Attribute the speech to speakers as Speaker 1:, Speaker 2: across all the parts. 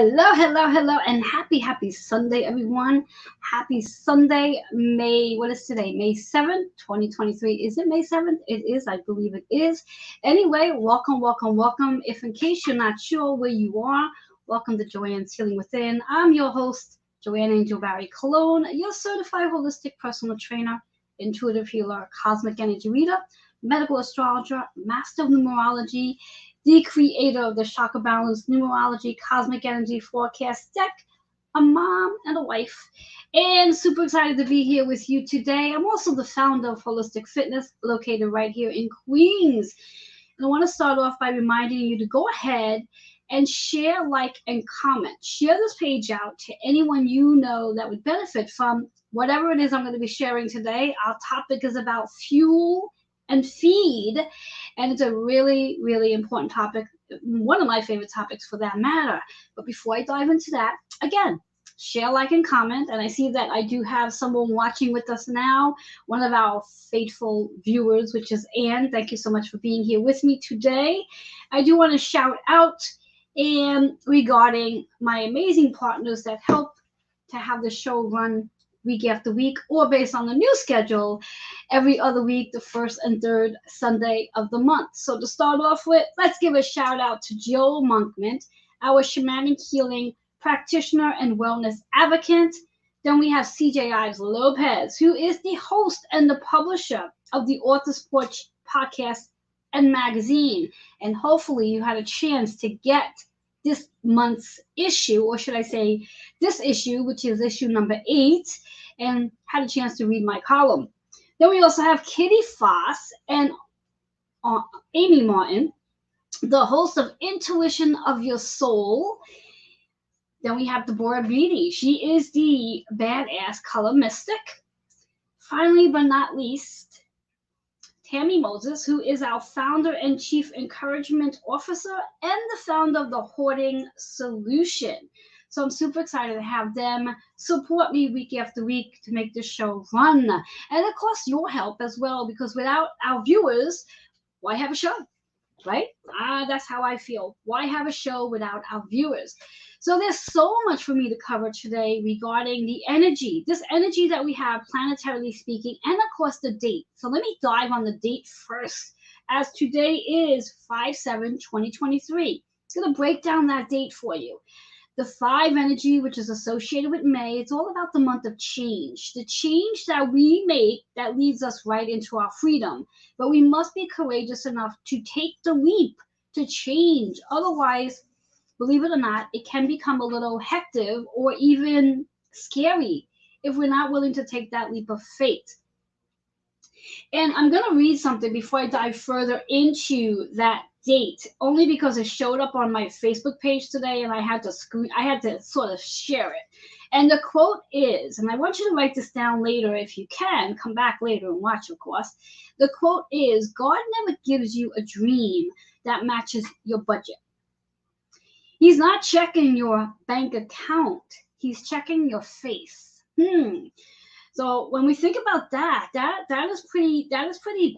Speaker 1: Hello, and happy Sunday, everyone. Happy Sunday, what is today? May 7th, 2023. Is it May 7th? It is, I believe it is. Anyway, welcome. If in case you're not sure where you are, welcome to Joanne's Healing Within. I'm your host, Joanne Angel Barry Cologne, your certified holistic personal trainer, intuitive healer, cosmic energy reader, medical astrologer, master of numerology, the creator of the Chakra Balance Numerology Cosmic Energy Forecast deck, a mom and a wife, and super excited to be here with you today. I'm also the founder of Holistic Fitness, located right here in Queens. And I want to start off by reminding you to go ahead and share, like, and comment. Share this page out to anyone you know that would benefit from whatever it is I'm going to be sharing today. Our topic is about fuel and feed, and it's a really important topic, one of my favorite topics for that matter. But before I dive into that, again, share, like, and comment. And I see that I do have someone watching with us now, one of our faithful viewers, which is Anne. Thank you so much for being here with me today. I do want to shout out and regarding my amazing partners that help to have the show run week after week, or based on the new schedule, every other week, the first and third Sunday of the month. So to start off with, let's give a shout out to Jill Monkman, our shamanic healing practitioner and wellness advocate. Then we have CJ Ives Lopez, who is the host and the publisher of the Author's Porch podcast and magazine. And hopefully you had a chance to get this month's issue, or should I say this issue, which is issue number 8, and had a chance to read my column. Then we also have Kitty Foss and Amy Martin, the host of Intuition of Your Soul. Then we have Deborah Beatty. She is the badass color mystic. Finally, but not least, Tammy Moses, who is our founder and chief encouragement officer and the founder of the Hoarding Solution. So I'm super excited to have them support me week after week to make this show run. And of course, your help as well, because without our viewers, why have a show? Right? That's how I feel. Why have a show without our viewers? So there's so much for me to cover today regarding the energy, this energy that we have planetarily speaking, and of course the date. So let me dive on the date first, as today is 5/7/2023. I'm going to break down that date for you. The 5 energy, which is associated with May, it's all about the month of change. The change that we make that leads us right into our freedom. But we must be courageous enough to take the leap to change. Otherwise, believe it or not, it can become a little hectic or even scary if we're not willing to take that leap of faith. And I'm going to read something before I dive further into that date, only because it showed up on my Facebook page today and I had to sort of share it. And the quote is, and I want you to write this down later if you can, come back later and watch, of course. The quote is, God never gives you a dream that matches your budget. He's not checking your bank account. He's checking your face. So when we think about that is pretty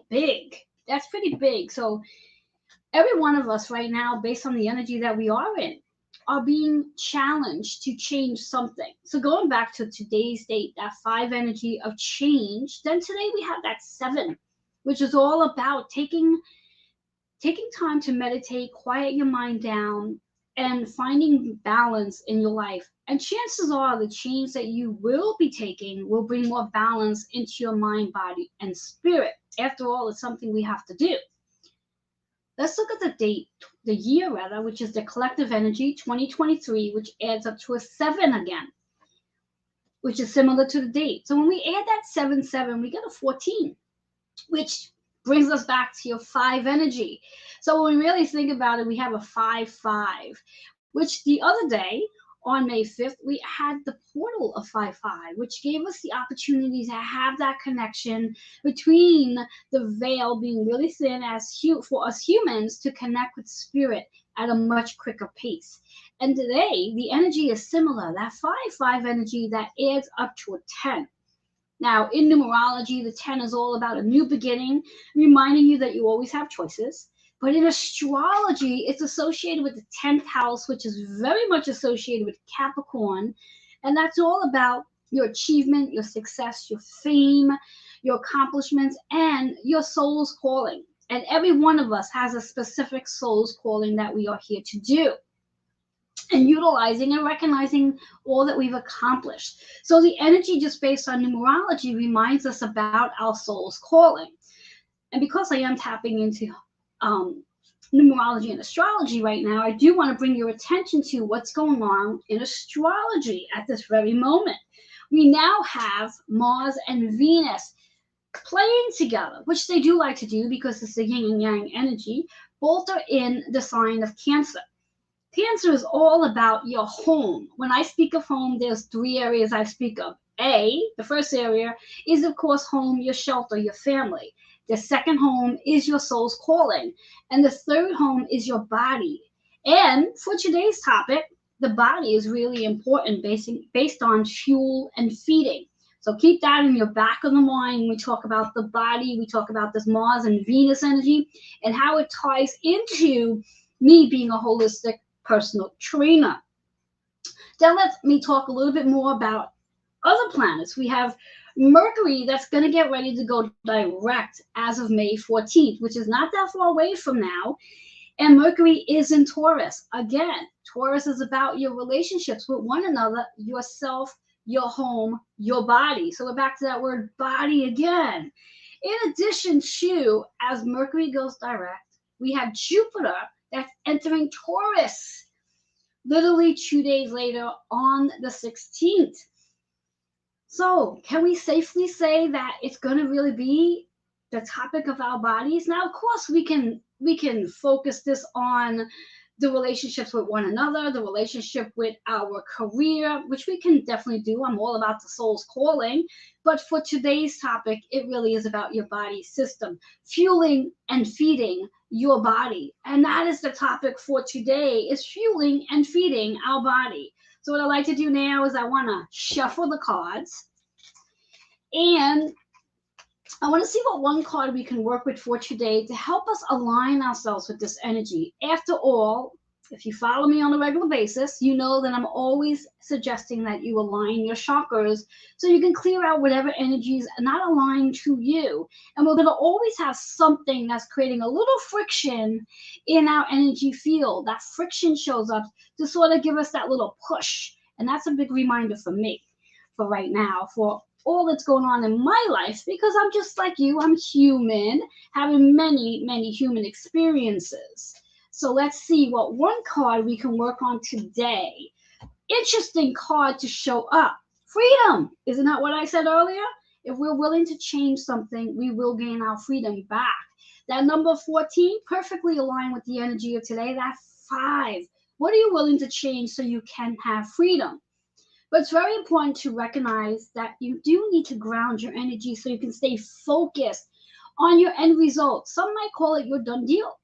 Speaker 1: big. That's pretty big. So every one of us right now, based on the energy that we are in, are being challenged to change something. So going back to today's date, that 5 energy of change, then today we have that 7, which is all about taking time to meditate, quiet your mind down, and finding balance in your life. And chances are the change that you will be taking will bring more balance into your mind, body, and spirit. After all, it's something we have to do. Let's look at the date, the year rather, which is the collective energy 2023, which adds up to a 7 again, which is similar to the date. So when we add that 7, we get a 14, which brings us back to your 5 energy. So when we really think about it, we have a 5/5, which the other day on May 5th, we had the portal of 5/5, which gave us the opportunity to have that connection between the veil being really thin for us humans to connect with spirit at a much quicker pace. And today, the energy is similar, that 5/5 energy that adds up to a 10. Now, in numerology, the 10 is all about a new beginning, reminding you that you always have choices, But in astrology, it's associated with the 10th house, which is very much associated with Capricorn. And that's all about your achievement, your success, your fame, your accomplishments, and your soul's calling. And every one of us has a specific soul's calling that we are here to do, and utilizing and recognizing all that we've accomplished. So the energy just based on numerology reminds us about our soul's calling. And because I am tapping into um, numerology and astrology right now, I do want to bring your attention to what's going on in astrology at this very moment. We now have Mars and Venus playing together, which they do like to do because it's the yin and yang energy. Both are in the sign of Cancer. Cancer is all about your home. When I speak of home, there's three areas I speak of. The first area is, of course, home, your shelter, your family. The second home is your soul's calling. And the third home is your body. And for today's topic, the body is really important based on fuel and feeding. So keep that in your back of the mind when we talk about the body. We talk about this Mars and Venus energy and how it ties into me being a holistic personal trainer. Then let me talk a little bit more about other planets. We have Mercury that's going to get ready to go direct as of May 14th, which is not that far away from now. And Mercury is in Taurus. Again, Taurus is about your relationships with one another, yourself, your home, your body. So we're back to that word body again. In addition to, as Mercury goes direct, we have Jupiter that's entering Taurus literally 2 days later on the 16th. So can we safely say that it's going to really be the topic of our bodies? Now, of course, we can focus this on the relationships with one another, the relationship with our career, which we can definitely do. I'm all about the soul's calling. But for today's topic, it really is about your body system, fueling and feeding your body. And that is the topic for today, is fueling and feeding our body. So what I like to do now is I want to shuffle the cards. And I want to see what one card we can work with for today to help us align ourselves with this energy. After all, if you follow me on a regular basis, you know that I'm always suggesting that you align your chakras so you can clear out whatever energies are not aligned to you. And we're going to always have something that's creating a little friction in our energy field. That friction shows up to sort of give us that little push. And that's a big reminder for me for right now, for all that's going on in my life, because I'm just like you. I'm human, having many, many human experiences. So let's see what one card we can work on today. Interesting card to show up. Freedom. Isn't that what I said earlier? If we're willing to change something, we will gain our freedom back. That number 14, perfectly aligned with the energy of today. That 5. What are you willing to change so you can have freedom? But it's very important to recognize that you do need to ground your energy so you can stay focused on your end result. Some might call it your done deal.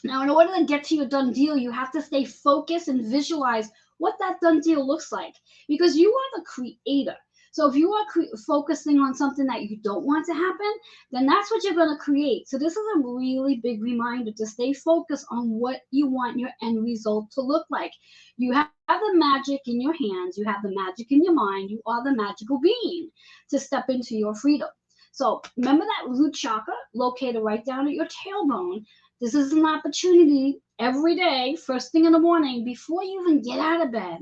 Speaker 1: Now, in order to get to your done deal, you have to stay focused and visualize what that done deal looks like, because you are the creator. So if you are focusing on something that you don't want to happen, then that's what you're going to create. So this is a really big reminder to stay focused on what you want your end result to look like. You have the magic in your hands. You have the magic in your mind. You are the magical being to step into your freedom. So remember that root chakra located right down at your tailbone. This is an opportunity every day, first thing in the morning, before you even get out of bed.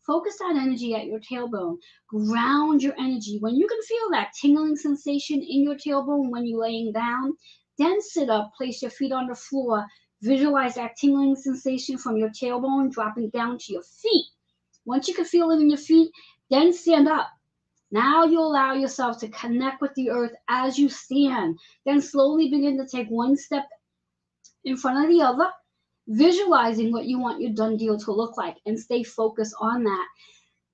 Speaker 1: Focus that energy at your tailbone. Ground your energy. When you can feel that tingling sensation in your tailbone when you're laying down, then sit up, place your feet on the floor. Visualize that tingling sensation from your tailbone dropping down to your feet. Once you can feel it in your feet, then stand up. Now you allow yourself to connect with the earth as you stand. Then slowly begin to take one step in front of the other, visualizing what you want your done deal to look like, and stay focused on that.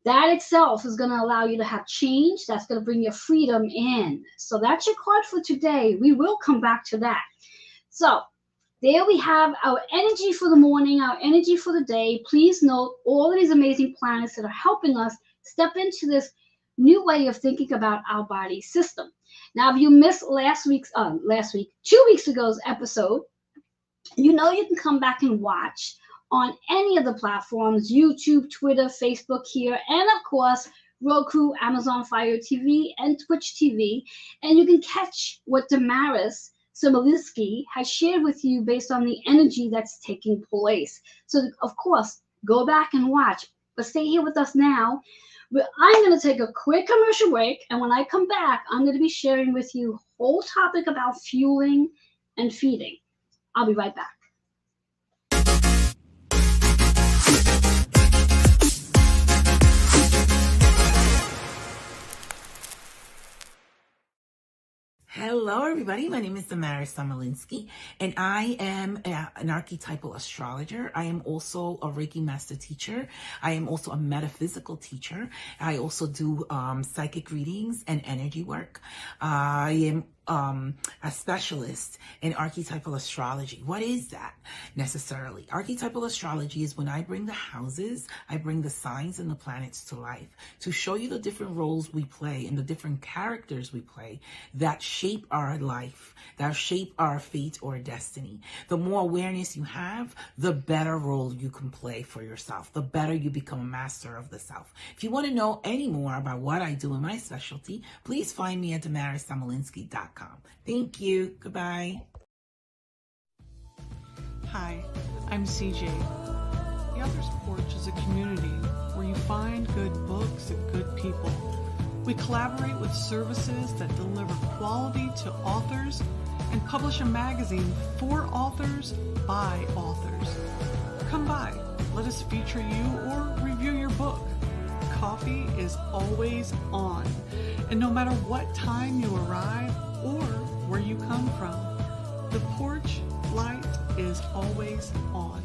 Speaker 1: That itself is going to allow you to have change. That's going to bring your freedom in. So that's your card for today. We will come back to that. So there we have our energy for the morning, our energy for the day. Please note all of these amazing planets that are helping us step into this new way of thinking about our body system. Now, if you missed 2 weeks ago's episode, You can come back and watch on any of the platforms: YouTube, Twitter, Facebook here, and of course, Roku, Amazon Fire TV, and Twitch TV. And you can catch what Damaris Simolinski has shared with you based on the energy that's taking place. So, of course, go back and watch. But stay here with us now. But I'm going to take a quick commercial break. And when I come back, I'm going to be sharing with you a whole topic about fueling and feeding. I'll be right back.
Speaker 2: Hello, everybody. My name is Damaris Samolinsky, and I am an archetypal astrologer. I am also a Reiki master teacher. I am also a metaphysical teacher. I also do psychic readings and energy work. I am a specialist in archetypal astrology. What is that necessarily? Archetypal astrology is when I bring the houses, I bring the signs and the planets to life to show you the different roles we play and the different characters we play that shape our life, that shape our fate or destiny. The more awareness you have, the better role you can play for yourself, the better you become a master of the self. If you want to know any more about what I do in my specialty, please find me at DamarisSamolinsky.com. Thank you. Goodbye.
Speaker 3: Hi, I'm CJ. The Author's Porch is a community where you find good books and good people. We collaborate with services that deliver quality to authors and publish a magazine for authors by authors. Come by, let us feature you or review your book. Coffee is always on, and no matter what time you arrive or where you come from, the porch light is always on.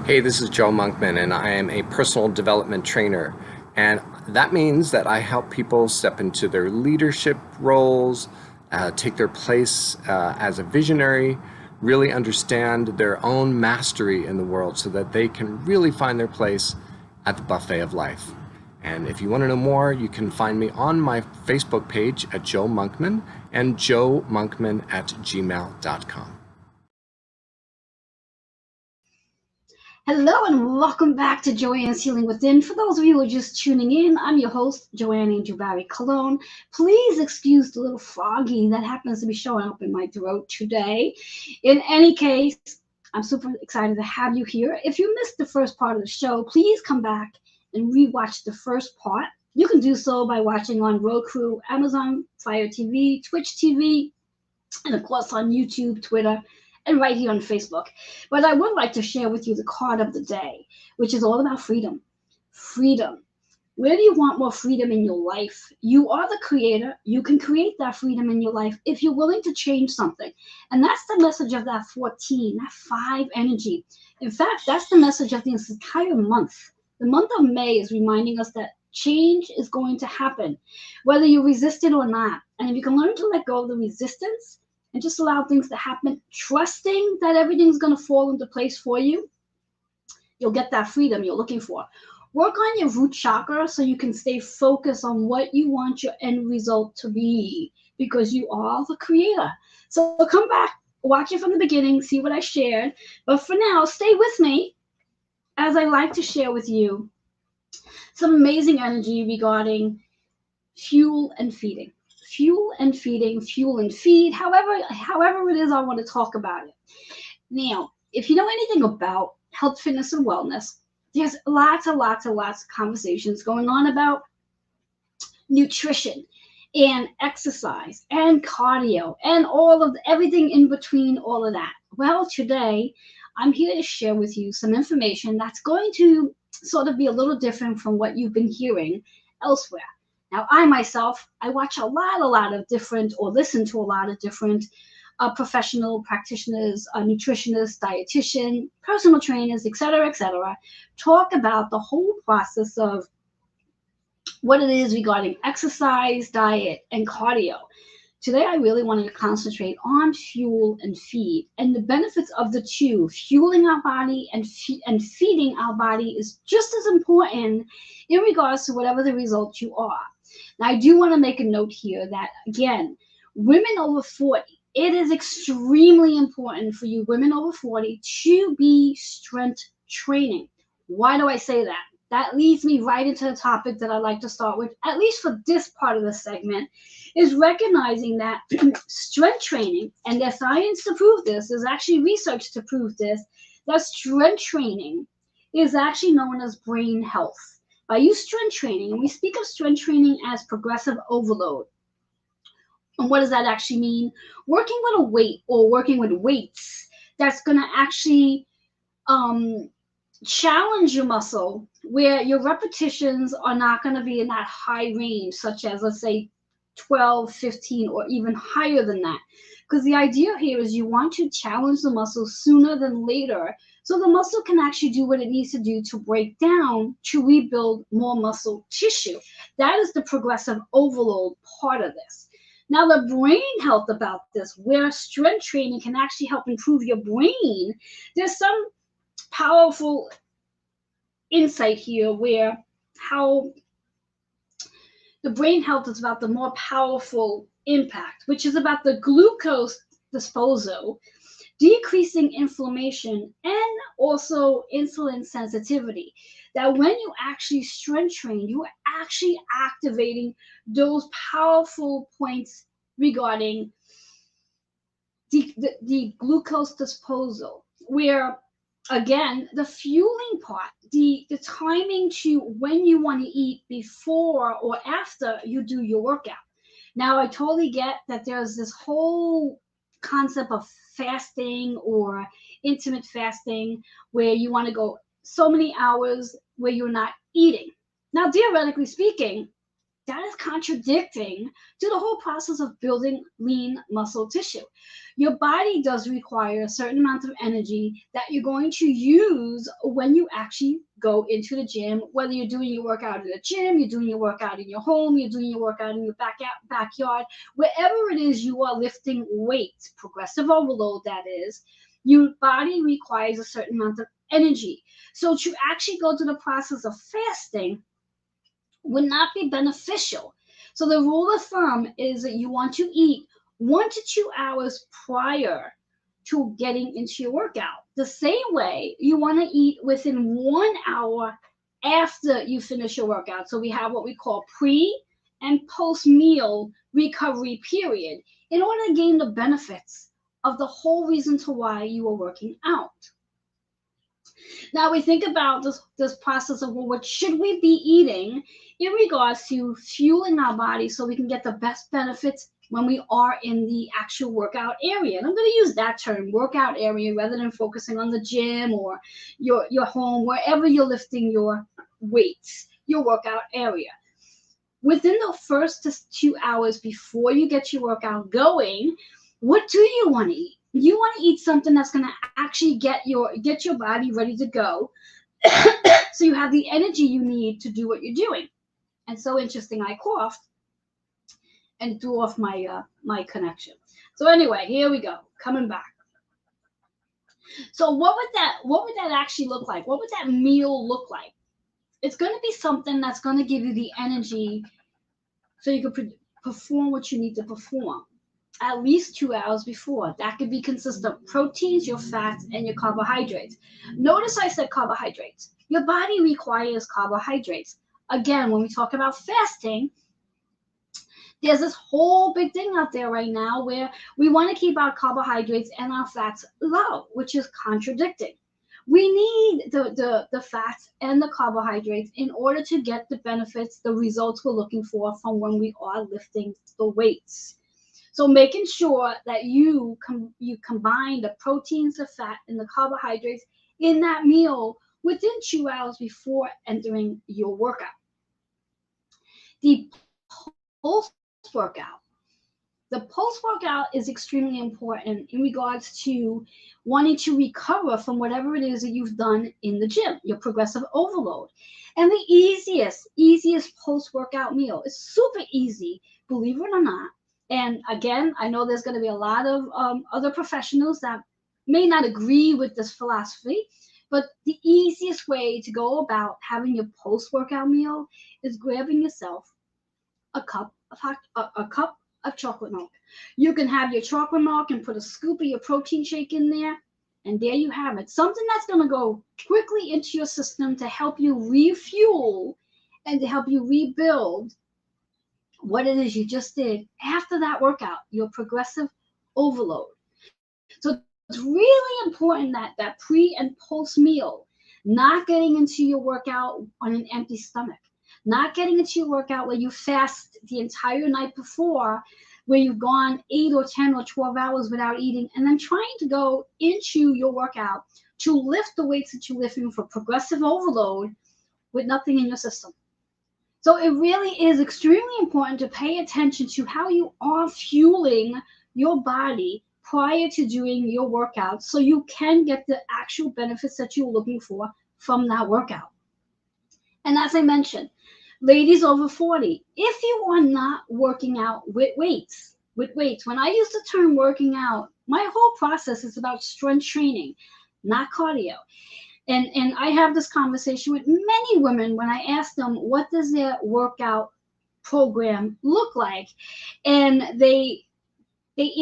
Speaker 4: Hey, this is Joe Monkman, and I am a personal development trainer. And that means that I help people step into their leadership roles, take their place as a visionary, really understand their own mastery in the world so that they can really find their place at the buffet of life. And if you want to know more, you can find me on my Facebook page at Joe Monkman and joemonkman@gmail.com.
Speaker 1: Hello and welcome back to Joanne's Healing Within. For those of you who are just tuning in, I'm your host, Joanne Angel Barry Colon. Please excuse the little froggy that happens to be showing up in my throat today. In any case, I'm super excited to have you here. If you missed the first part of the show, please come back and rewatch the first part. You can do so by watching on Roku, Amazon Fire TV, Twitch TV, and of course on YouTube, Twitter, and right here on Facebook. But I would like to share with you the card of the day, which is all about freedom. Freedom. Where do you want more freedom in your life? You are the creator. You can create that freedom in your life if you're willing to change something. And that's the message of that 14, that 5 energy. In fact, that's the message of this entire month. The month of May is reminding us that change is going to happen, whether you resist it or not. And if you can learn to let go of the resistance and just allow things to happen, trusting that everything's going to fall into place for you, you'll get that freedom you're looking for. Work on your root chakra so you can stay focused on what you want your end result to be, because you are the creator. So come back, watch it from the beginning, see what I shared. But for now, stay with me as I like to share with you some amazing energy regarding fuel and feeding. Fuel and feeding, fuel and feed, however it is I want to talk about it. Now, if you know anything about health, fitness, and wellness, there's lots of conversations going on about nutrition and exercise and cardio and all of everything in between all of that. Well, today I'm here to share with you some information that's going to sort of be a little different from what you've been hearing elsewhere. Now, I myself, I watch a lot of different, or listen to a lot of different professional practitioners, nutritionists, dietitian, personal trainers, etc., talk about the whole process of what it is regarding exercise, diet, and cardio. Today, I really wanted to concentrate on fuel and feed and the benefits of the two. Fueling our body and feeding our body is just as important in regards to whatever the result you are. Now, I do want to make a note here that, again, women over 40 it is extremely important for you women over 40 to be strength training. Why do I say that? That leads me right into the topic that I'd like to start with, at least for this part of the segment, is recognizing that strength training, and there's science to prove this, there's actually research to prove this, that strength training is actually known as brain health. By use strength training, and we speak of strength training as progressive overload. And what does that actually mean? Working with a weight or working with weights that's going to actually challenge your muscle where your repetitions are not going to be in that high range, such as, let's say, 12, 15, or even higher than that. Because the idea here is you want to challenge the muscle sooner than later so the muscle can actually do what it needs to do to break down to rebuild more muscle tissue. That is the progressive overload part of this. Now, the brain health about this, where strength training can actually help improve your brain, there's some powerful insight here where how the brain health is about the more powerful impact, which is about the glucose disposal, decreasing inflammation, and also insulin sensitivity. That when you actually strength train, you are actually activating those powerful points regarding the glucose disposal, where again the fueling part, the timing to when you want to eat before or after you do your workout. Now, I totally get that there's this whole concept of fasting or intermittent fasting where you want to go so many hours where you're not eating. Now, theoretically speaking, that is contradicting to the whole process of building lean muscle tissue. Your body does require a certain amount of energy that you're going to use when you actually go into the gym, whether you're doing your workout in the gym, you're doing your workout in your home, you're doing your workout in your backyard, wherever it is you are lifting weights, progressive overload that is, your body requires a certain amount of energy. So to actually go through the process of fasting would not be beneficial. So the rule of thumb is that you want to eat 1 to 2 hours prior to getting into your workout. The same way you want to eat within 1 hour after you finish your workout. So we have what we call pre and post meal recovery period in order to gain the benefits of the whole reason to why you are working out. Now we think about this process of, well, what should we be eating in regards to fueling our body so we can get the best benefits when we are in the actual workout area. And I'm going to use that term, workout area, rather than focusing on the gym or your home, wherever you're lifting your weights, your workout area. Within the first 2 hours before you get your workout going, what do you want to eat? You want to eat something that's going to actually get your body ready to go so you have the energy you need to do what you're doing. And so interesting, I coughed and threw off my connection. So anyway, here we go, coming back. So what would that actually look like? What would that meal look like? It's going to be something that's going to give you the energy so you can perform what you need to perform at least 2 hours before. That could be consist of proteins, your fats, and your carbohydrates. Notice I said carbohydrates. Your body requires carbohydrates. Again, when we talk about fasting, there's this whole big thing out there right now where we want to keep our carbohydrates and our fats low, which is contradicting. We need the fats and the carbohydrates in order to get the benefits, the results we're looking for from when we are lifting the weights. So making sure that you combine the proteins, the fat, and the carbohydrates in that meal within 2 hours before entering your workout. The post-workout. The post-workout is extremely important in regards to wanting to recover from whatever it is that you've done in the gym, your progressive overload. And the easiest post-workout meal is super easy, believe it or not. And again, I know there's going to be a lot of other professionals that may not agree with this philosophy, but the easiest way to go about having your post-workout meal is grabbing yourself a cup of chocolate milk. You can have your chocolate milk and put a scoop of your protein shake in there, and there you have it. Something that's going to go quickly into your system to help you refuel and to help you rebuild what it is you just did after that workout, your progressive overload. So it's really important that that pre and post meal, not getting into your workout on an empty stomach, not getting into your workout where you fast the entire night before, where you've gone 8 or 10 or 12 hours without eating, and then trying to go into your workout to lift the weights that you're lifting for progressive overload with nothing in your system. So it really is extremely important to pay attention to how you are fueling your body prior to doing your workout so you can get the actual benefits that you're looking for from that workout. And as I mentioned, ladies over 40, if you are not working out with weights, when I use the term working out, my whole process is about strength training, not cardio. And I have this conversation with many women when I ask them what does their workout program look like, and they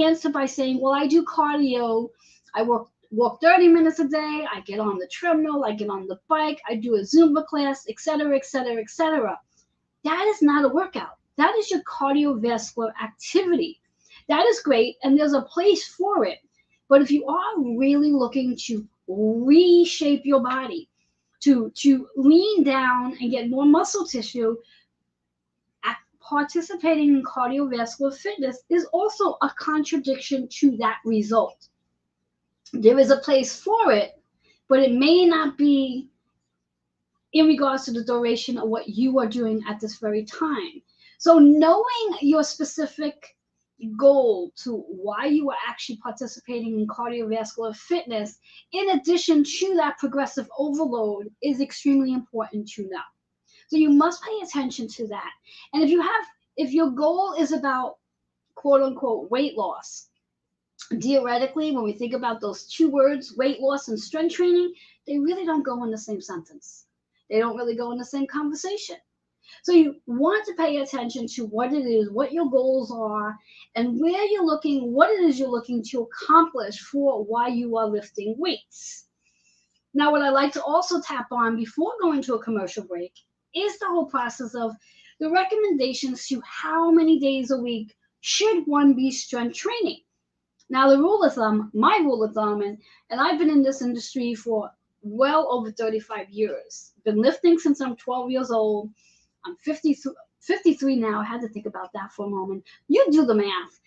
Speaker 1: answer by saying, well, I do cardio, I walk 30 minutes a day, I get on the treadmill, I get on the bike, I do a Zumba class, etc., etc., etc. That is not a workout. That is your cardiovascular activity. That is great, and there's a place for it. But if you are really looking to reshape your body, to lean down and get more muscle tissue, participating in cardiovascular fitness is also a contradiction to that result. There is a place for it, but it may not be in regards to the duration of what you are doing at this very time. So knowing your specific goal to why you are actually participating in cardiovascular fitness, in addition to that progressive overload, is extremely important to know. So you must pay attention to that. And if your goal is about quote unquote weight loss, theoretically, when we think about those two words, weight loss and strength training, they really don't go in the same sentence. They don't really go in the same conversation. So you want to pay attention to what it is, what your goals are, and where you're looking, what it is you're looking to accomplish for why you are lifting weights. Now, what I like to also tap on before going to a commercial break is the whole process of the recommendations to how many days a week should one be strength training. Now, the rule of thumb, my rule of thumb, and I've been in this industry for well over 35 years. Been lifting since I'm 12 years old. I'm 53 now. I had to think about that for a moment. You do the math.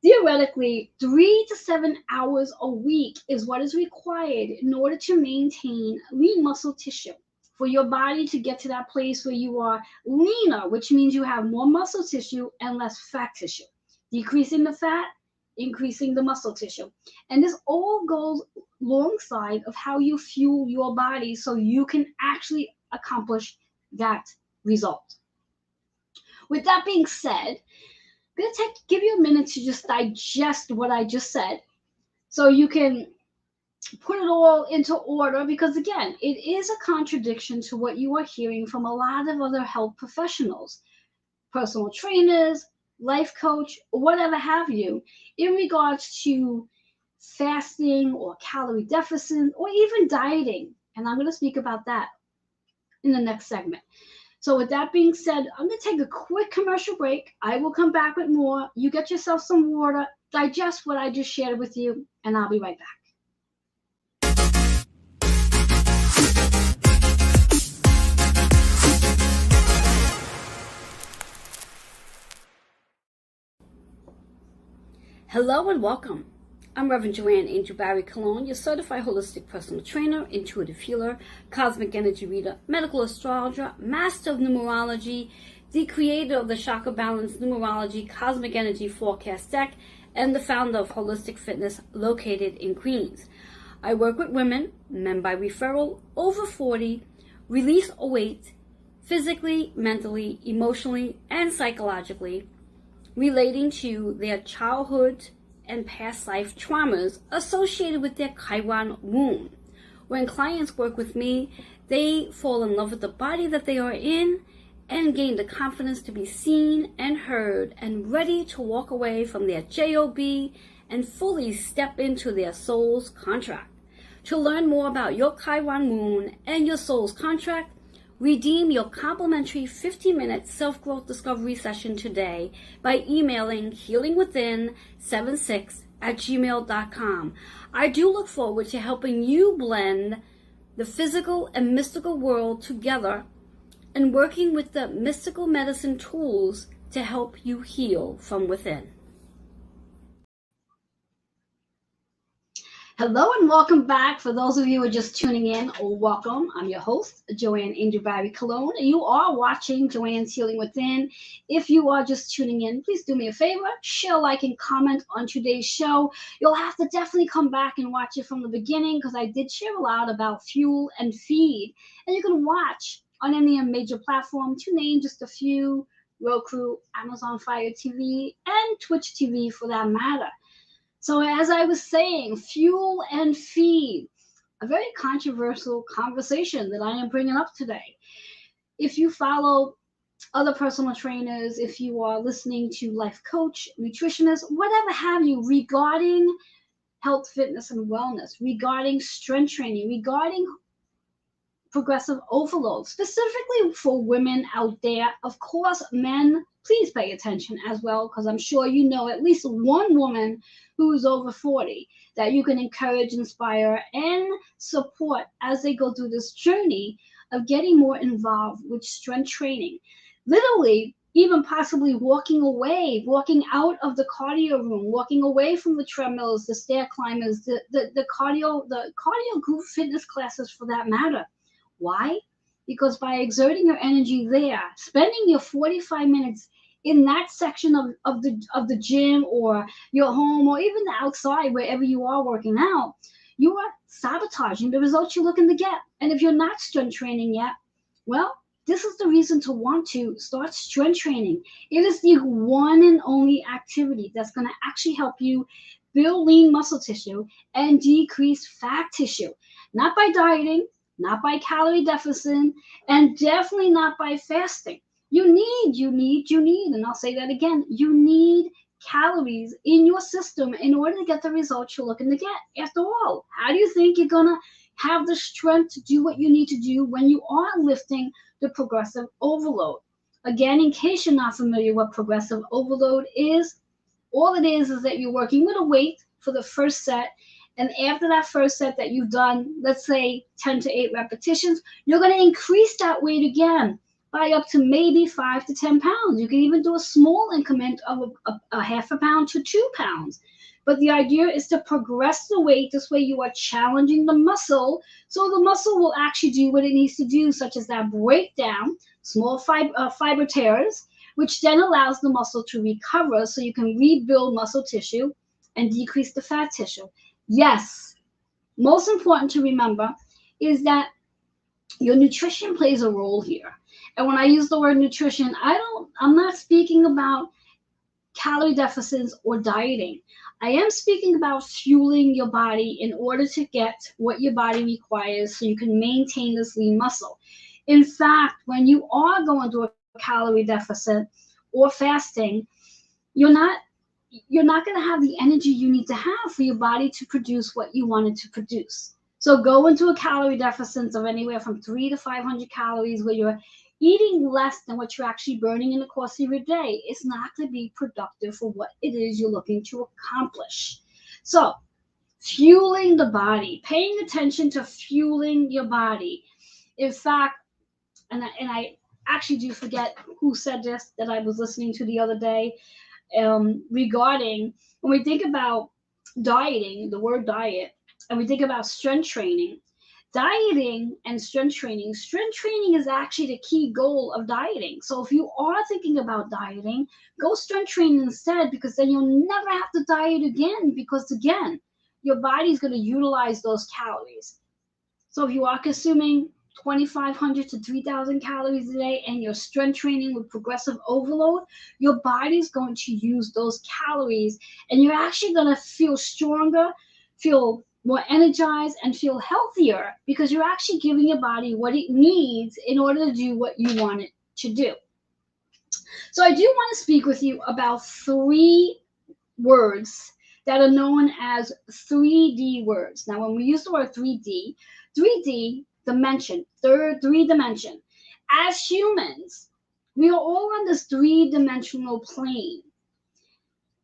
Speaker 1: Theoretically, 3 to 7 hours a week is what is required in order to maintain lean muscle tissue, for your body to get to that place where you are leaner, which means you have more muscle tissue and less fat tissue. Decreasing the fat, increasing the muscle tissue. And this all goes alongside of how you fuel your body so you can actually accomplish that result. With that being said, I'm going to give you a minute to just digest what I just said so you can put it all into order, because again, it is a contradiction to what you are hearing from a lot of other health professionals, personal trainers, life coach, whatever have you, in regards to fasting or calorie deficit or even dieting. And I'm going to speak about that in the next segment. So with that being said, I'm going to take a quick commercial break. I will come back with more. You get yourself some water, digest what I just shared with you, and I'll be right back. Hello and welcome. I'm Reverend Joanne Angel Barry Cologne, your certified holistic personal trainer, intuitive healer, cosmic energy reader, medical astrologer, master of numerology, the creator of the Chakra Balance Numerology Cosmic Energy Forecast Deck, and the founder of Holistic Fitness located in Queens. I work with women, men by referral, over 40, release weight, physically, mentally, emotionally, and psychologically, relating to their childhood and past life traumas associated with their Chiron womb. When clients work with me, they fall in love with the body that they are in and gain the confidence to be seen and heard and ready to walk away from their job and fully step into their soul's contract. To learn more about your Chiron moon and your soul's contract, redeem your complimentary 15-minute self-growth discovery session today by emailing healingwithin76@gmail.com. I do look forward to helping you blend the physical and mystical world together and working with the mystical medicine tools to help you heal from within. Hello and welcome back. For those of you who are just tuning in, welcome. I'm your host, Joanne Angel Barry Cologne. You are watching Joanne's Healing Within. If you are just tuning in, please do me a favor, share, like, and comment on today's show. You'll have to definitely come back and watch it from the beginning because I did share a lot about fuel and feed. And you can watch on any major platform, to name just a few: Roku, Amazon Fire TV, and Twitch TV for that matter. So as I was saying, fuel and feed, a very controversial conversation that I am bringing up today. If you follow other personal trainers, if you are listening to life coach, nutritionists, whatever have you, regarding health, fitness, and wellness, regarding strength training, regarding progressive overload, specifically for women out there. Of course, men, please pay attention as well, because I'm sure you know at least one woman who's over 40 that you can encourage, inspire, and support as they go through this journey of getting more involved with strength training. Literally, even possibly walking out of the cardio room, walking away from the treadmills, the stair climbers, the cardio group fitness classes for that matter. Why? Because by exerting your energy there, spending your 45 minutes in that section of the gym or your home or even outside, wherever you are working out, you are sabotaging the results you're looking to get. And if you're not strength training yet, well, this is the reason to want to start strength training. It is the one and only activity that's going to actually help you build lean muscle tissue and decrease fat tissue. Not by dieting, not by calorie deficit, and definitely not by fasting. You need, and I'll say that again, you need calories in your system in order to get the results you're looking to get. After all, how do you think you're going to have the strength to do what you need to do when you are lifting the progressive overload? Again, in case you're not familiar what progressive overload is, all it is that you're working with a weight for the first set. And after that first set that you've done, let's say 10 to 8 repetitions, you're going to increase that weight again by up to maybe 5 to 10 pounds. You can even do a small increment of a half a pound to 2 pounds. But the idea is to progress the weight. This way you are challenging the muscle, so the muscle will actually do what it needs to do, such as that breakdown, small fiber tears, which then allows the muscle to recover so you can rebuild muscle tissue and decrease the fat tissue. Yes, most important to remember is that your nutrition plays a role here. And when I use the word nutrition, I'm not speaking about calorie deficits or dieting. I am speaking about fueling your body in order to get what your body requires so you can maintain this lean muscle. In fact, when you are going through a calorie deficit or fasting, you're not going to have the energy you need to have for your body to produce what you wanted to produce. So go into a calorie deficit of anywhere from 300 to 500 calories where you're eating less than what you're actually burning in the course of your day. It's not going to be productive for what it is you're looking to accomplish. So fueling the body, paying attention to fueling your body. In fact, and I actually do forget who said this that I was listening to the other day, regarding when we think about dieting, the word diet, and we think about strength training, dieting and strength training is actually the key goal of dieting. So if you are thinking about dieting, go strength training instead, because then you'll never have to diet again, because again, your body's going to utilize those calories. So if you are consuming 2,500 to 3,000 calories a day and you're strength training with progressive overload, your body's going to use those calories and you're actually going to feel stronger, feel more energized, and feel healthier, because you're actually giving your body what it needs in order to do what you want it to do. So I do want to speak with you about 3 words that are known as 3D words. Now, when we use the word 3D dimension, third 3 dimension, as humans, we are all on this 3 dimensional plane.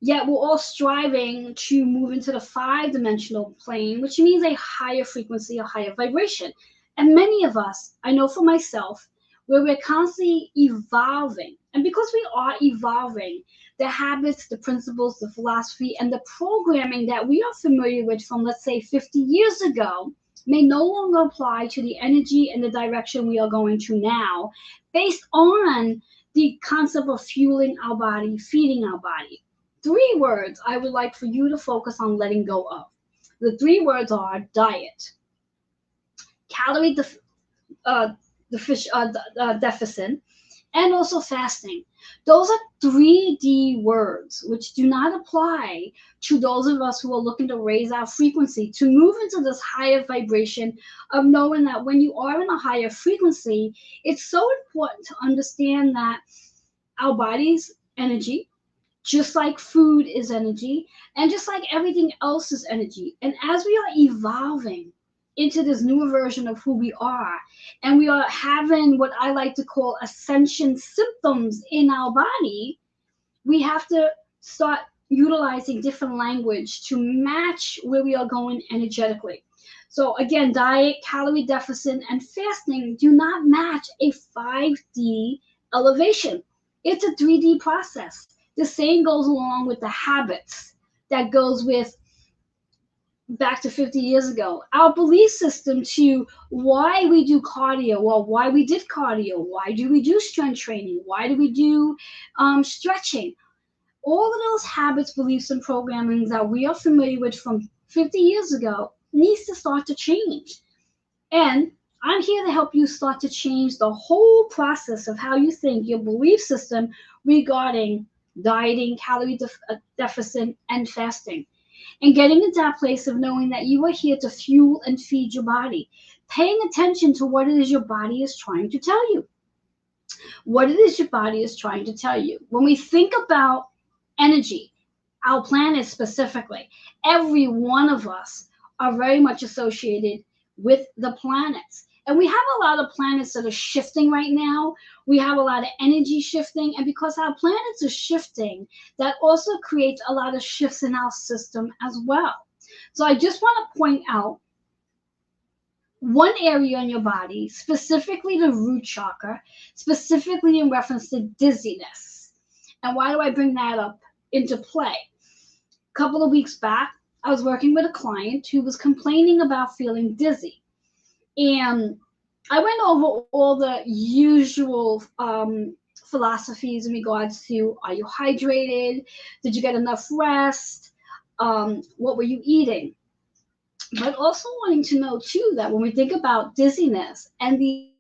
Speaker 1: Yet we're all striving to move into the 5 dimensional plane, which means a higher frequency, a higher vibration. And many of us, I know for myself, where we're constantly evolving. And because we are evolving, the habits, the principles, the philosophy, and the programming that we are familiar with from, let's say, 50 years ago may no longer apply to the energy and the direction we are going to now, based on the concept of fueling our body, feeding our body. 3 words I would like for you to focus on letting go of. The 3 words are diet, calorie deficit, and also fasting. Those are 3D words which do not apply to those of us who are looking to raise our frequency, to move into this higher vibration of knowing that when you are in a higher frequency, it's so important to understand that our body's energy, just like food is energy, and just like everything else is energy. And as we are evolving into this newer version of who we are, and we are having what I like to call ascension symptoms in our body, we have to start utilizing different language to match where we are going energetically. So again, diet, calorie deficit, and fasting do not match a 5D elevation. It's a 3D process. The same goes along with the habits that goes with back to 50 years ago. Our belief system to why we do cardio, well, why we did cardio, why do we do strength training, why do we do stretching. All of those habits, beliefs, and programming that we are familiar with from 50 years ago needs to start to change. And I'm here to help you start to change the whole process of how you think, your belief system regarding dieting, calorie deficit, and fasting. And getting into that place of knowing that you are here to fuel and feed your body. Paying attention to what it is your body is trying to tell you. What it is your body is trying to tell you. When we think about energy, our planet specifically, every one of us are very much associated with the planets. And we have a lot of planets that are shifting right now. We have a lot of energy shifting. And because our planets are shifting, that also creates a lot of shifts in our system as well. So I just want to point out one area in your body, specifically the root chakra, specifically in reference to dizziness. And why do I bring that up into play? A couple of weeks back, I was working with a client who was complaining about feeling dizzy. And I went over all the usual philosophies in regards to, are you hydrated? Did you get enough rest? What were you eating? But also wanting to know too that when we think about dizziness and the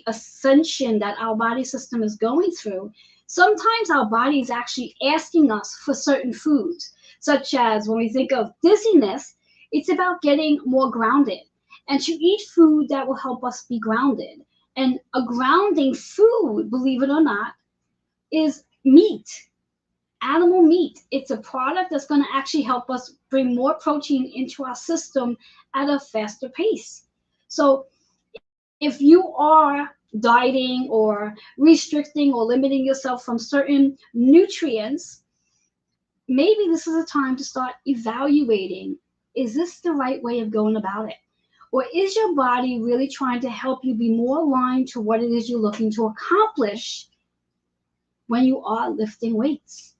Speaker 1: ascension that our body system is going through, sometimes our body is actually asking us for certain foods, such as when we think of dizziness, it's about getting more grounded and to eat food that will help us be grounded. And a grounding food, believe it or not, is meat. Animal meat. It's a product that's going to actually help us bring more protein into our system at a faster pace. So if you are dieting or restricting or limiting yourself from certain nutrients, maybe this is a time to start evaluating, is this the right way of going about it? Or is your body really trying to help you be more aligned to what it is you're looking to accomplish when you are lifting weights?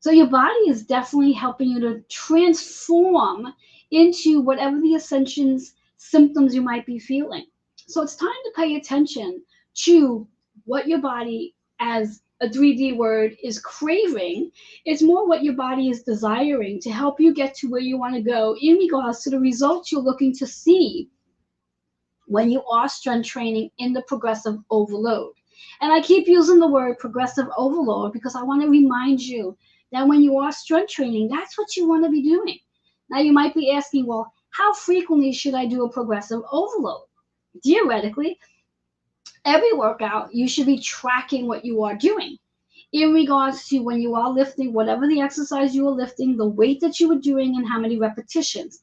Speaker 1: So your body is definitely helping you to transform into whatever the ascension's symptoms you might be feeling. So it's time to pay attention to what your body, as a 3D word, is craving. It's more what your body is desiring to help you get to where you want to go in regards to the results you're looking to see when you are strength training in the progressive overload. And I keep using the word progressive overload because I want to remind you that when you are strength training, that's what you want to be doing. Now you might be asking, well, how frequently should I do a progressive overload? Theoretically, Every workout, you should be tracking what you are doing in regards to when you are lifting, whatever the exercise you are lifting, the weight that you are doing, and how many repetitions.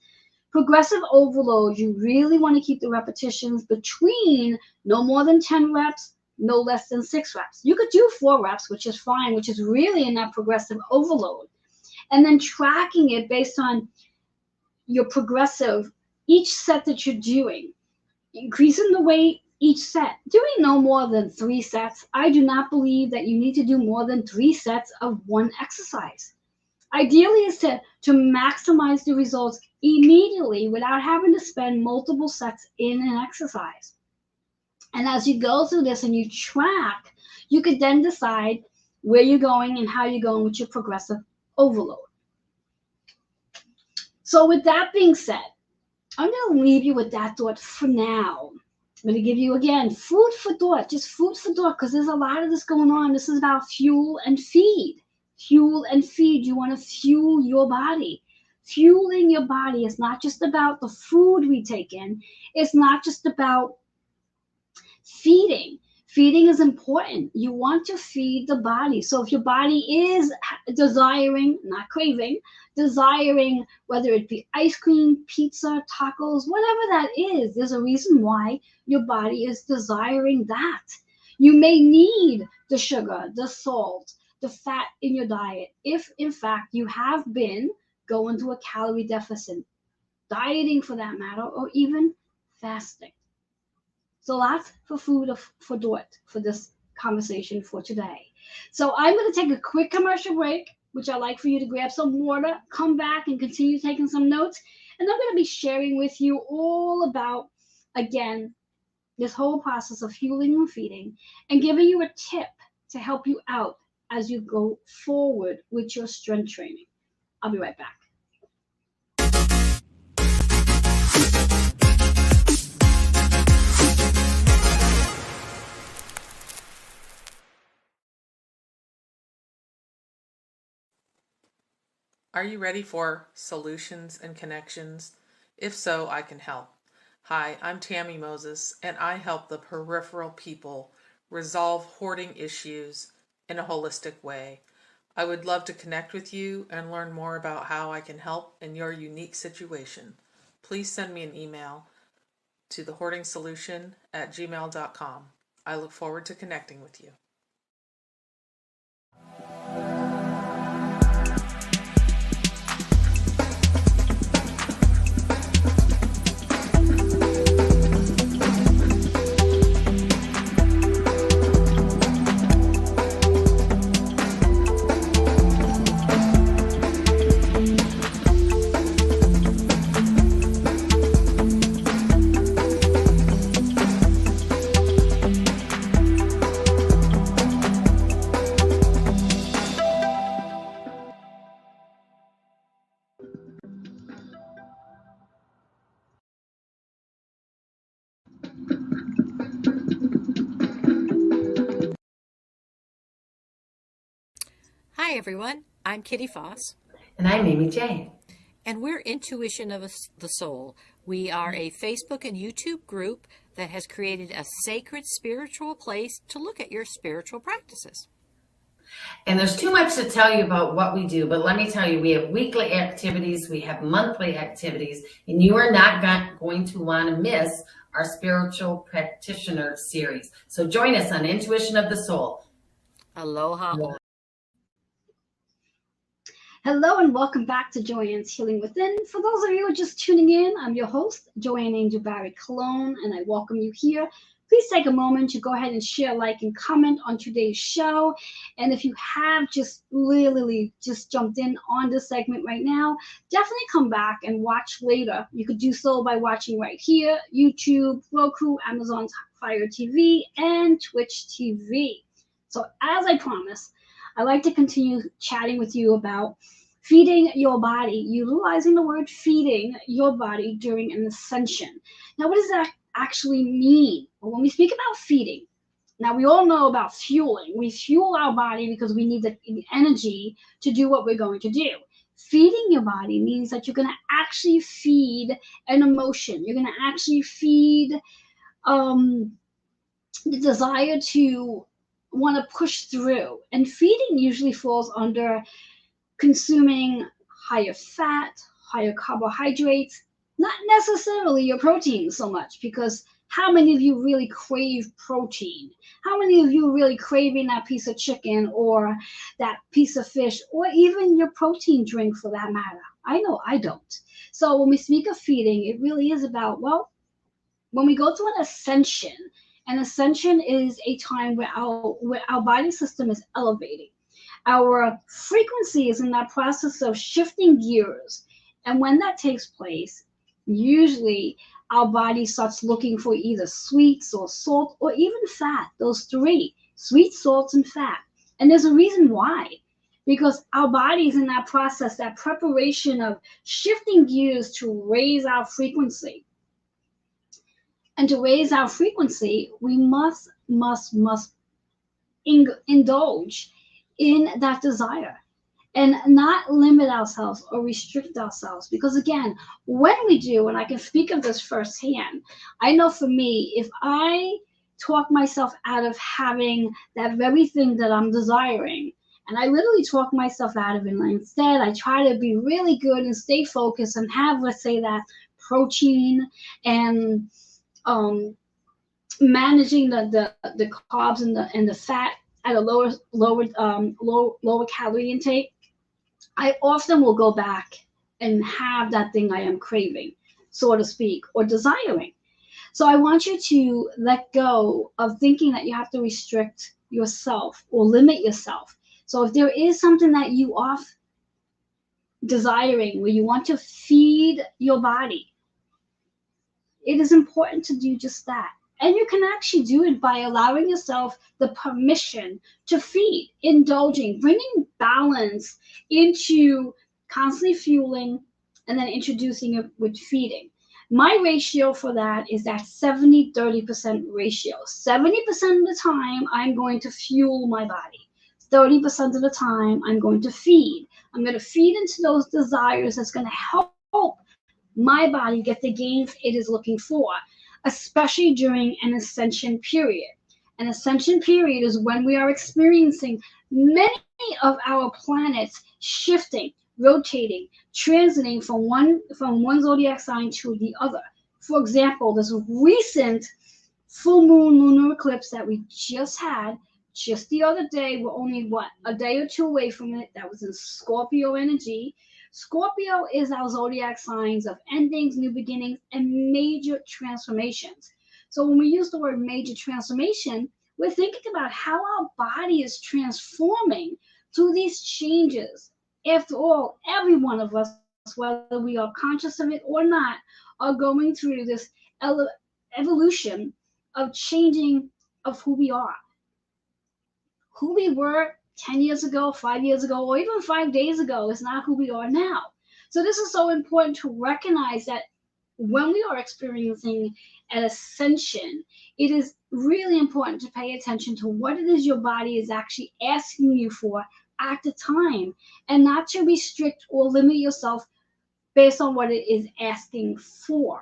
Speaker 1: Progressive overload, you really want to keep the repetitions between no more than 10 reps, no less than 6 reps. You could do 4 reps, which is fine, which is really in that progressive overload. And then tracking it based on your progressive, each set that you're doing, increasing the weight each set, doing no more than 3 sets. I do not believe that you need to do more than 3 sets of one exercise. Ideally is to maximize the results immediately without having to spend multiple sets in an exercise. And as you go through this and you track, you could then decide where you're going and how you're going with your progressive overload. So with that being said, I'm going to leave you with that thought for now. I'm going to give you, again, food for thought, just food for thought, because there's a lot of this going on. This is about fuel and feed. Fuel and feed. You want to fuel your body. Fueling your body is not just about the food we take in. It's not just about feeding. Feeding is important. You want to feed the body. So if your body is desiring, not craving, desiring, whether it be ice cream, pizza, tacos, whatever that is, there's a reason why your body is desiring that. You may need the sugar, the salt, the fat in your diet if, in fact, you have been going through a calorie deficit, dieting for that matter, or even fasting. So that's for food for thought for this conversation for today. So I'm going to take a quick commercial break, which I'd like for you to grab some water, come back and continue taking some notes. And I'm going to be sharing with you all about, again, this whole process of fueling and feeding and giving you a tip to help you out as you go forward with your strength training. I'll be right back.
Speaker 5: Are you ready for solutions and connections? If so, I can help. Hi, I'm Tammy Moses, and I help the peripheral people resolve hoarding issues in a holistic way. I would love to connect with you and learn more about how I can help in your unique situation. Please send me an email to thehoardingsolution@gmail.com. I look forward to connecting with you.
Speaker 6: Hi, everyone. I'm Kitty Foss.
Speaker 7: And I'm Amy J.
Speaker 6: And we're Intuition of the Soul. We are a Facebook and YouTube group that has created a sacred spiritual place to look at your spiritual practices.
Speaker 7: And there's too much to tell you about what we do, but let me tell you, we have weekly activities, we have monthly activities, and you are not going to want to miss our spiritual practitioner series. So join us on Intuition of the Soul.
Speaker 6: Aloha.
Speaker 1: Hello and welcome back to Joanne's Healing Within. For those of you who are just tuning in, I'm your host, Joanne Angel Barry Cologne, and I welcome you here. Please take a moment to go ahead and share, like, and comment on today's show. And if you have just literally just jumped in on this segment right now, definitely come back and watch later. You could do so by watching right here, YouTube, Roku, Amazon Fire TV, and Twitch TV. So as I promised, I like to continue chatting with you about feeding your body, utilizing the word feeding your body during an ascension. Now, what does that actually mean? Well, when we speak about feeding, now we all know about fueling. We fuel our body because we need the energy to do what we're going to do. Feeding your body means that you're going to actually feed an emotion. You're going to actually feed the desire to want to push through. And feeding usually falls under consuming higher fat, higher carbohydrates, not necessarily your protein so much, because how many of you really crave protein? How many of you really craving that piece of chicken or that piece of fish or even your protein drink for that matter? I know I don't. So when we speak of feeding, it really is about, well, when we go through an ascension is a time where our body system is elevating. Our frequency is in that process of shifting gears. And when that takes place, usually our body starts looking for either sweets or salt or even fat, those three: sweet, salts, and fat. And there's a reason why. Because our body is in that process, that preparation of shifting gears to raise our frequency. And to raise our frequency, we must indulge in that desire and not limit ourselves or restrict ourselves. Because again, when we do, and I can speak of this firsthand, I know for me, if I talk myself out of having that very thing that I'm desiring, and I literally talk myself out of it, and instead I try to be really good and stay focused and have, let's say, that protein and managing the carbs and the fat at a lower calorie intake, I often will go back and have that thing I am craving, so to speak, or desiring. So I want you to let go of thinking that you have to restrict yourself or limit yourself. So if there is something that you are desiring, where you want to feed your body, it is important to do just that. And you can actually do it by allowing yourself the permission to feed, indulging, bringing balance into constantly fueling and then introducing it with feeding. My ratio for that is that 70-30% ratio. 70% of the time, I'm going to fuel my body. 30% of the time, I'm going to feed. I'm going to feed into those desires that's going to help my body get the gains it is looking for, especially during an ascension period. An ascension period is when we are experiencing many of our planets shifting, rotating, transiting from one zodiac sign to the other. For example, this recent full moon lunar eclipse that we just had just the other day, we're only a day or two away from it. That was in Scorpio energy. Scorpio is our zodiac signs of endings, new beginnings, and major transformations. So when we use the word major transformation, we're thinking about how our body is transforming through these changes. After all, every one of us, whether we are conscious of it or not, are going through this evolution of changing of who we are. Who we were 10 years ago, 5 years ago, or even 5 days ago is not who we are now. So this is so important to recognize that when we are experiencing an ascension, it is really important to pay attention to what it is your body is actually asking you for at the time, and not to restrict or limit yourself based on what it is asking for.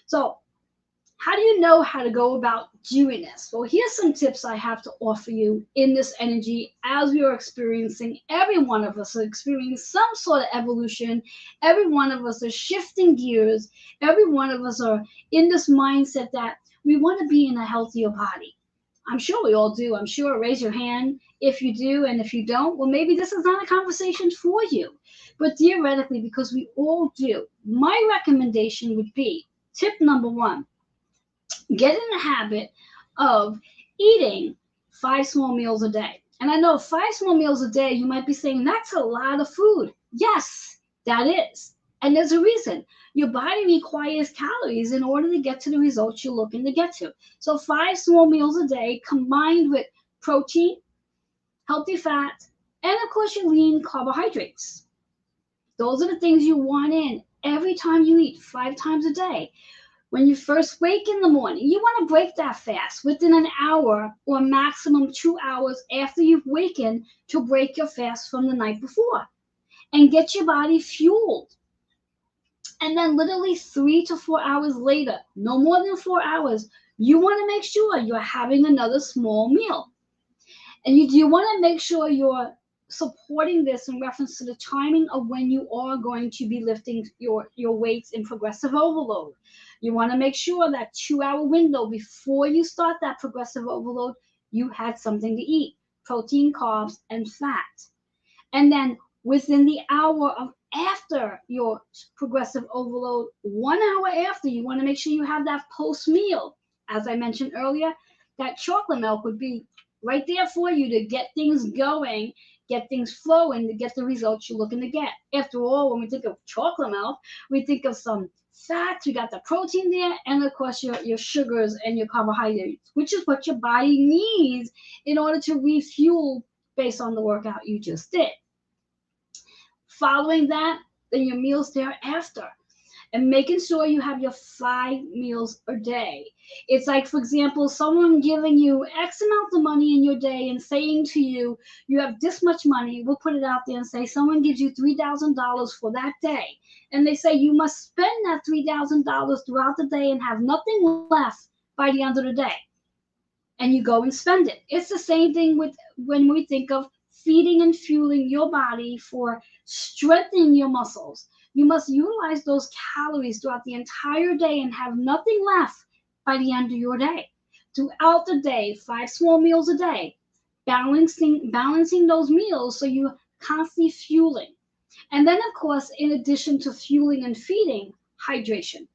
Speaker 1: So how do you know how to go about doing this? Well, here's some tips I have to offer you in this energy as we are experiencing. Every one of us are experiencing some sort of evolution. Every one of us are shifting gears. Every one of us are in this mindset that we want to be in a healthier body. I'm sure we all do. I'm sure. Raise your hand if you do. And if you don't, well, maybe this is not a conversation for you. But theoretically, because we all do, my recommendation would be tip number one: get in the habit of eating 5 small meals a day. And I know 5 small meals a day, you might be saying, that's a lot of food. Yes, that is. And there's a reason. Your body requires calories in order to get to the results you're looking to get to. So 5 small meals a day combined with protein, healthy fat, and of course your lean carbohydrates. Those are the things you want in every time you eat, 5 times a day. When you first wake in the morning, you want to break that fast within an hour or maximum 2 hours after you've wakened, to break your fast from the night before and get your body fueled. And then literally 3 to 4 hours later, no more than 4 hours, you want to make sure you're having another small meal. And you want to make sure you're supporting this in reference to the timing of when you are going to be lifting your weights in progressive overload. You want to make sure that 2-hour window before you start that progressive overload, you had something to eat, protein, carbs, and fat. And then within the hour of after your progressive overload, 1 hour after, you want to make sure you have that post meal. As I mentioned earlier, that chocolate milk would be right there for you to get things going, get things flowing, to get the results you're looking to get. After all, when we think of chocolate milk, we think of some fats, we got the protein there, and of course your sugars and your carbohydrates, which is what your body needs in order to refuel based on the workout you just did. Following that, then your meals thereafter, and making sure you have your 5 meals a day. It's like, for example, someone giving you X amount of money in your day and saying to you, you have this much money. We'll put it out there and say someone gives you $3,000 for that day. And they say you must spend that $3,000 throughout the day and have nothing left by the end of the day. And you go and spend it. It's the same thing with when we think of feeding and fueling your body for strengthening your muscles. You must utilize those calories throughout the entire day and have nothing left by the end of your day. Throughout the day, 5 small meals a day, balancing those meals so you're constantly fueling. And then, of course, in addition to fueling and feeding, hydration.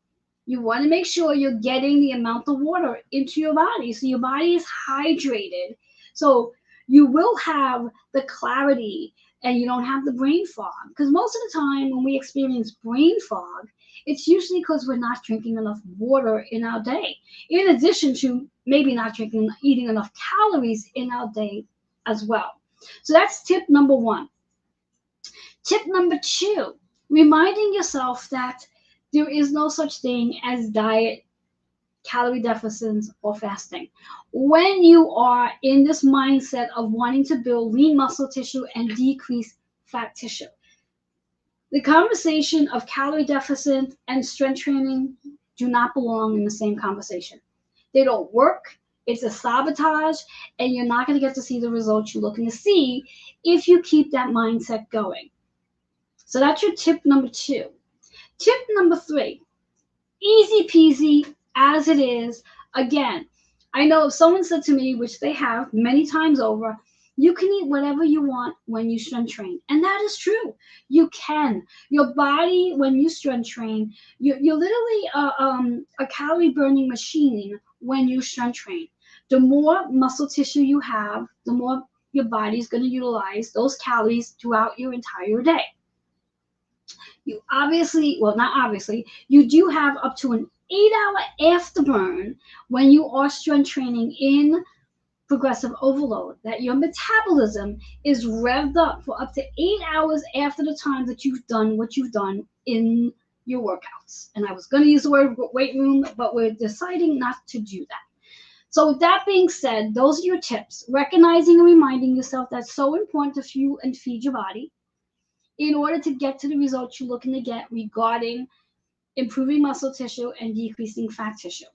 Speaker 1: You want to make sure you're getting the amount of water into your body so your body is hydrated. So you will have the clarity and you don't have the brain fog. Because most of the time when we experience brain fog, it's usually because we're not drinking enough water in our day, in addition to maybe not eating enough calories in our day as well. So that's tip number 1. Tip number 2, reminding yourself that there is no such thing as diet, calorie deficits, or fasting. When you are in this mindset of wanting to build lean muscle tissue and decrease fat tissue, the conversation of calorie deficit and strength training do not belong in the same conversation. They don't work. It's a sabotage, and you're not going to get to see the results you're looking to see if you keep that mindset going. So that's your tip number 2. Tip number 3, easy peasy as it is. Again, I know if someone said to me, which they have many times over, you can eat whatever you want when you strength train. And that is true. You can. Your body, when you strength train, you're literally a calorie burning machine when you strength train. The more muscle tissue you have, the more your body is going to utilize those calories throughout your entire day. You you do have up to an 8-hour afterburn when you are strength training in progressive overload, that your metabolism is revved up for up to 8 hours after the time that you've done what you've done in your workouts. And I was going to use the word weight room, but we're deciding not to do that. So with that being said, those are your tips. Recognizing and reminding yourself that's so important to fuel and feed your body in order to get to the results you're looking to get regarding improving muscle tissue and decreasing fat tissue.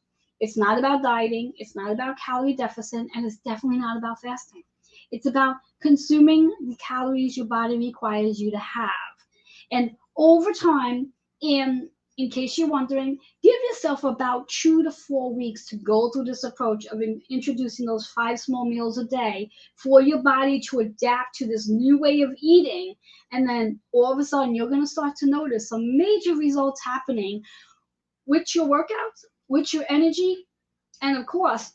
Speaker 1: It's not about dieting, it's not about calorie deficit, and it's definitely not about fasting. It's about consuming the calories your body requires you to have. And over time, in case you're wondering, give yourself about 2 to 4 weeks to go through this approach of introducing those 5 small meals a day for your body to adapt to this new way of eating. And then all of a sudden, you're going to start to notice some major results happening with your workouts, with your energy, and of course,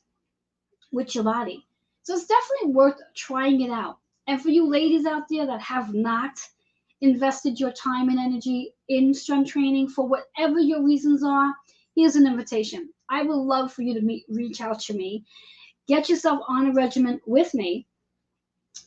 Speaker 1: with your body. So it's definitely worth trying it out. And for you ladies out there that have not invested your time and energy in strength training for whatever your reasons are, here's an invitation. I would love for you to reach out to me, get yourself on a regimen with me,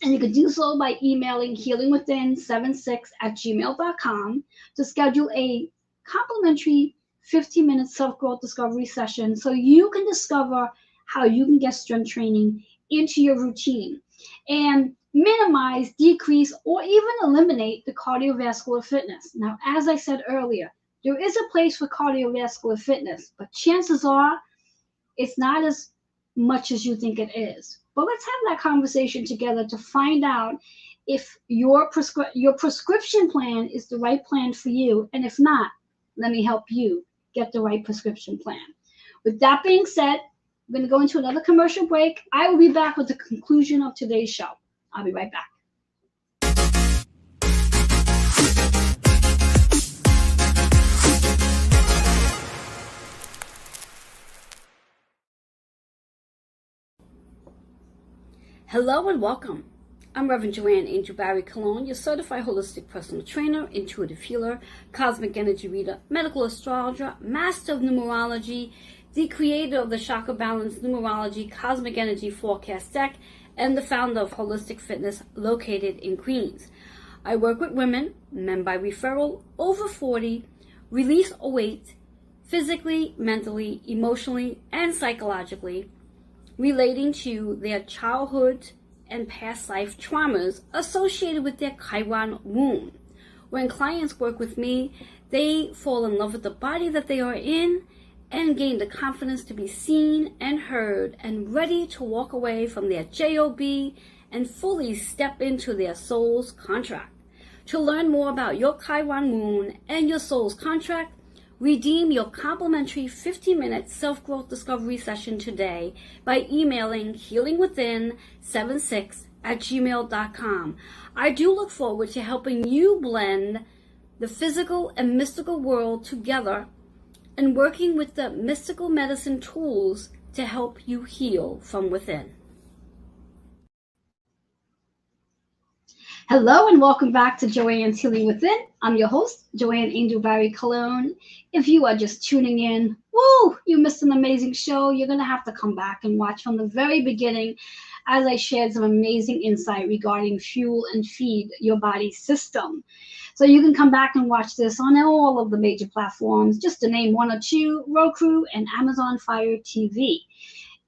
Speaker 1: and you can do so by emailing healingwithin76@gmail.com to schedule a complimentary 15-minute self-growth discovery session so you can discover how you can get strength training into your routine and minimize, decrease, or even eliminate the cardiovascular fitness. Now, as I said earlier, there is a place for cardiovascular fitness, but chances are It's not as much as you think it is. But let's have that conversation together to find out if your prescription plan is the right plan for you. And if not, let me help you get the right prescription plan. With that being said, I'm going to go into another commercial break. I will be back with the conclusion of today's show. I'll be right back. Hello and welcome. I'm Reverend Joanne Angel Barry Cologne, your certified holistic personal trainer, intuitive healer, cosmic energy reader, medical astrologer, master of numerology, the creator of the Chakra Balance Numerology Cosmic Energy Forecast deck, and the founder of Holistic Fitness located in Queens. I work with women, men by referral, over 40, release weight, physically, mentally, emotionally, and psychologically, relating to their childhood and past life traumas associated with their Chiron wound. When clients work with me, they fall in love with the body that they are in and gain the confidence to be seen and heard and ready to walk away from their job and fully step into their soul's contract. To learn more about your Chiron wound and your soul's contract, redeem your complimentary 15-minute self-growth discovery session today by emailing healingwithin76@gmail.com. I do look forward to helping you blend the physical and mystical world together and working with the mystical medicine tools to help you heal from within. Hello and welcome back to Joanne's Healing Within. I'm your host, Joanne Angel Barry Cologne. If you are just tuning in, woo, you missed an amazing show. You're going to have to come back and watch from the very beginning as I shared some amazing insight regarding fuel and feed your body system. So you can come back and watch this on all of the major platforms, just to name one or two, Roku and Amazon Fire TV.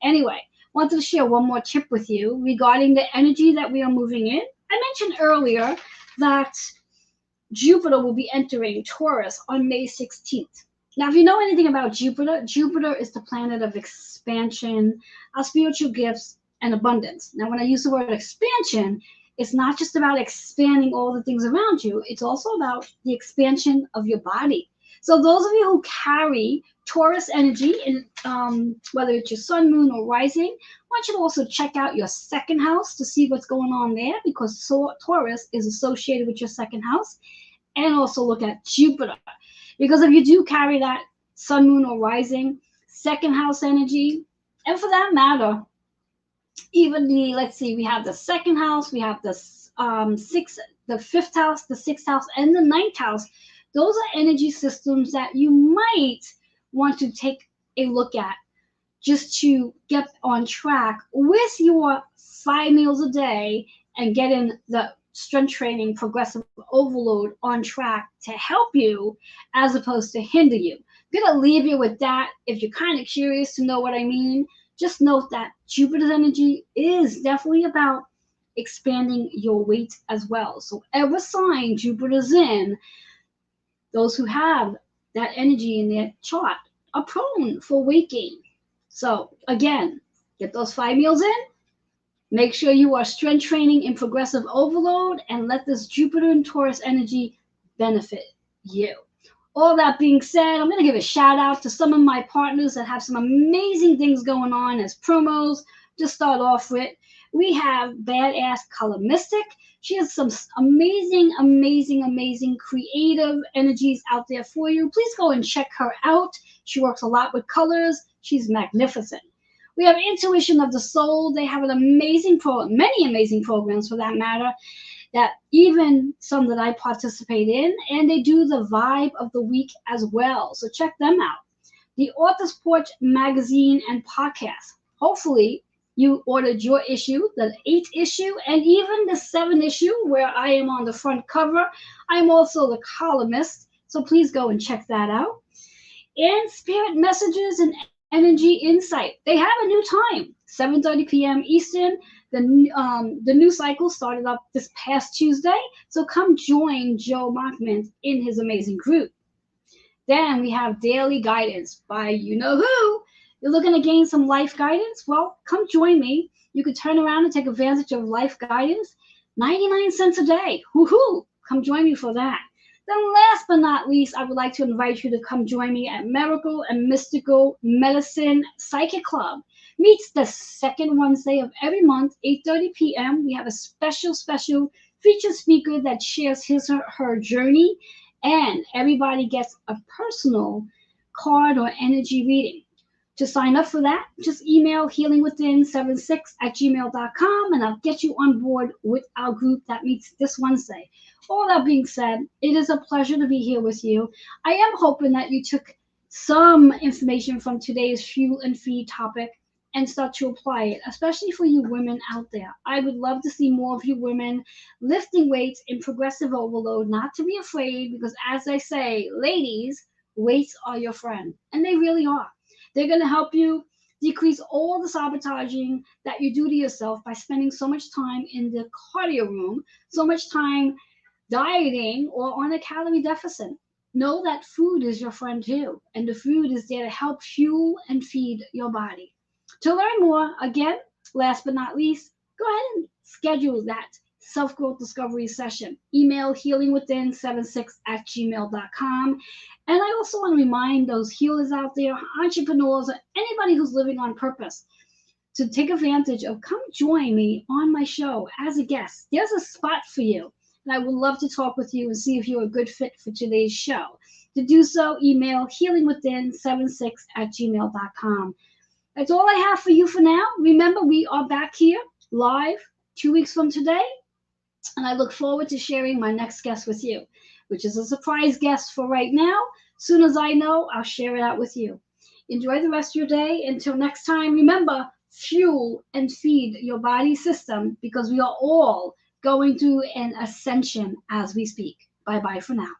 Speaker 1: Anyway, wanted to share one more tip with you regarding the energy that we are moving in. I mentioned earlier that Jupiter will be entering Taurus on May 16th. Now, if you know anything about Jupiter, Jupiter is the planet of expansion, our spiritual gifts, and abundance. Now, when I use the word expansion, it's not just about expanding all the things around you. It's also about the expansion of your body. So those of you who carry Taurus energy, in, whether it's your sun, moon, or rising, I want you to also check out your second house to see what's going on there, because Taurus is associated with your second house. And also look at Jupiter, because if you do carry that sun, moon, or rising, second house energy, and for that matter, even let's see, we have the second house, we have the fifth house, the sixth house, and the ninth house. Those are energy systems that you might want to take a look at just to get on track with your 5 meals a day and getting the strength training progressive overload on track to help you as opposed to hinder you. I'm going to leave you with that. If you're kind of curious to know what I mean, just note that Jupiter's energy is definitely about expanding your weight as well. So every sign Jupiter's in, those who have that energy in their chart are prone for weight gain. So again, get those 5 meals in. Make sure you are strength training in progressive overload and let this Jupiter and Taurus energy benefit you. All that being said, I'm going to give a shout out to some of my partners that have some amazing things going on as promos. To start off with, we have Badass Color Mystic. She has some amazing creative energies out there for you. Please go and check her out. She works a lot with colors. She's magnificent. We have Intuition of the Soul. They have an many amazing programs for that matter, that even some that I participate in, and they do the vibe of the week as well. So check them out. The Author's Porch magazine and podcast. Hopefully you ordered your issue, the 8th issue, and even the 7th issue where I am on the front cover. I'm also the columnist, so please go and check that out. And Spirit Messages and Energy Insight. They have a new time, 7:30 p.m. Eastern. The new cycle started up this past Tuesday, so come join Joe Mockman in his amazing group. Then we have Daily Guidance by you know who. You're looking to gain some life guidance? Well, come join me. You could turn around and take advantage of life guidance. 99 cents a day. Woohoo! Come join me for that. Then last but not least, I would like to invite you to come join me at Miracle and Mystical Medicine Psychic Club. Meets the second Wednesday of every month, 8:30 p.m. We have a special featured speaker that shares his or her journey, and everybody gets a personal card or energy reading. To sign up for that, just email healingwithin76@gmail.com and I'll get you on board with our group that meets this Wednesday. All that being said, it is a pleasure to be here with you. I am hoping that you took some information from today's fuel and feed topic and start to apply it, especially for you women out there. I would love to see more of you women lifting weights in progressive overload, not to be afraid, because as I say, ladies, weights are your friend, and they really are. They're going to help you decrease all the sabotaging that you do to yourself by spending so much time in the cardio room, so much time dieting or on a calorie deficit. Know that food is your friend too, and the food is there to help fuel and feed your body. To learn more, again, last but not least, go ahead and schedule that self-growth discovery session. Email healingwithin76@gmail.com. And I also want to remind those healers out there, entrepreneurs, or anybody who's living on purpose, to take advantage of come join me on my show as a guest. There's a spot for you. And I would love to talk with you and see if you're a good fit for today's show. To do so, email healingwithin76@gmail.com. That's all I have for you for now. Remember, we are back here live 2 weeks from today. And I look forward to sharing my next guest with you, which is a surprise guest for right now. Soon as I know, I'll share it out with you. Enjoy the rest of your day. Until next time, remember, fuel and feed your body system, because we are all going through an ascension as we speak. Bye-bye for now.